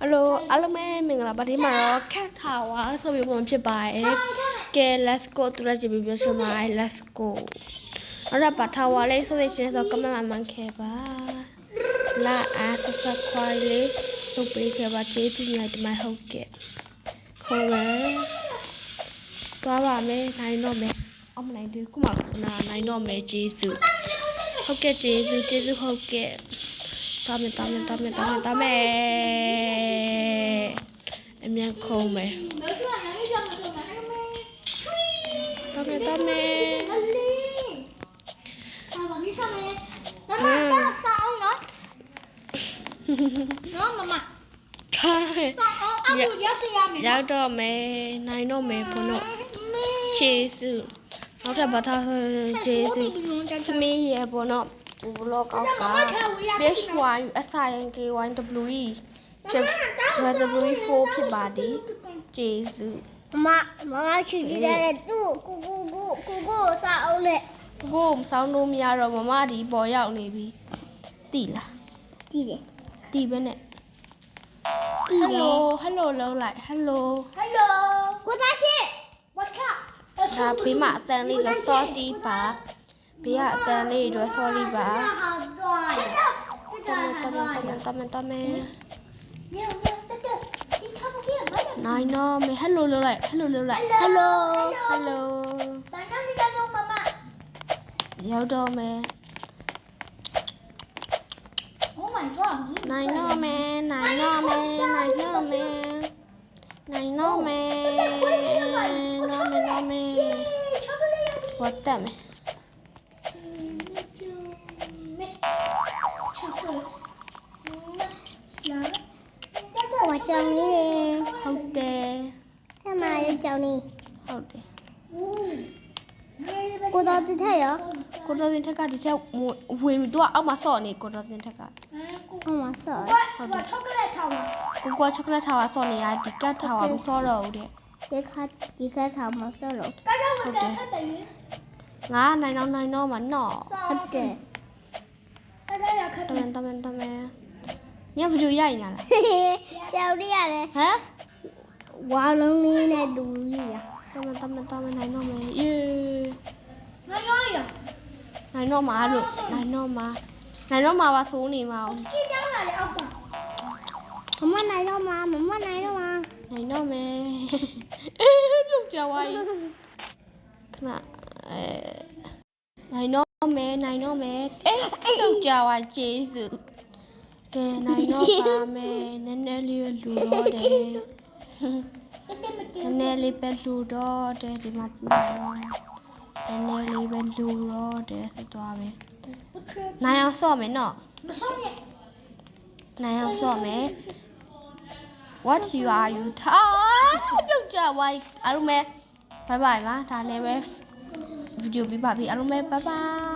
Hello အားလုံးပဲမင်္ဂလာပါဒီမှာတော့ Cat Tower ဆိုပြီးပုံဖြစ်ပါတယ်ကဲ let's go တူရကြည့်ပြီးပြောချင်ပါတယ် let's go အဲ့ဒါပါ Tower လေးဆိုရှင်ဆို comment မှန်ခဲ့ပါလာအားဆက်ဆက်ခွာလေးလုပ်ပေးခဲ့ပါကျေးဇူးများဒီမှာဟုတ်ကဲ့ခေါ်မယ်သွားပါမယ်နိုင်တော့မယ်အောင်မနိုင်သေးခုမှနိုင်တော့မယ်ကျေးဇူးဟုတ်ကဲ့ကျေးဇူးဟုတ်ကဲ့တမယ်အမြန်ခုံးမယ်တမယ်နော်မမဆောင်းနော်နော်မမခိုင်းဆောင်းအခုရောက်ရမယ်ရောက်တော့မယ်နိုင်တော့မယ်ဘုံတော့ကျေးဇူးနောက်ထပ်ဘာသာကျေးဇူးသမီးရဲ့ဘုံတော့ဘလော့ကောက်က BHY SINKYWE ဖြစ် WE4 ဖြစ်ပါသည်ကျေးဇူးမချူကြည့်တယ်သူ့ကိုဆောင်းအောင်နဲ့ကိုစောင်းလို့မရတော့မမဒီပေါ်ရောက်နေပြီတိလားတိတယ်တိပဲနဲ့တိတယ် hello လုံးလိုက် hello ကိုသားရှိ what up ဒါဘေးမှာအတန်လေးလို့ sorry ပါဘေးကအတန်လေးတွေ sorry ပါတမနိုင်တော့မယ် hello လုံးလိုက် hello ရောက်တော့မယ် oh my god နိုင်တော့မယ်ဝတ်တယ်မယ်我叫你ဟုတ်တယ် 干嘛要叫你ဟုတ်တယ်ကိုတော်တင်ထက်ရော ကိုတော်စင်ထက်ကဒီချက်ဝင်တော့အောက်မှာဆော့နေကိုတော်စင်ထက်က ဟိုမှာဆော့ဟုတ်တယ်ချောကလက်ထောင်ဆော့နေရဒီကတ်ထောင်မဆော့တော့ဘူးတဲ့ဒီခါထောင်မှာဆော့လို့ဟုတ်တယ်ငါနိုင်တော့မှာနော်ဟုတ်တယ်တမန်ညဗီဒီယိုရိုက်နေလားကြောက်ရတယ်ဟမ်ဝါလုံးလေးနဲ့လူကြီးရတမန်နိုင်တော့မယ်ယေနိုင်တော့မှာပါစိုးနေမှာအောင်မမနိုင်တော့မှာနိုင်တော့မယ်ပြုတ်ကြဝိုင်းခဏနိုင်တော့မယ်ပြုတ်ကြဝိုင်းကျေးဇူးကဲနိုင်တော့ပါမယ်နည်းနည်းလေးလူတော့တယ်နည်းနည်းလေးပဲလူတော့တယ်ဒီမှာနည်းနည်းလေးပဲလူတော့တယ်ဆိုတော့ပဲနိုင်အောင်ဆော့မယ်နော်နိုင်အောင်ဆော့မယ် what you are you ပြုတ်ကြဝိုင်းအားလုံးပဲ bye bye ပါဒါလည်းပဲဗီဒီယိုပြပါပြီအားလုံးပဲ bye bye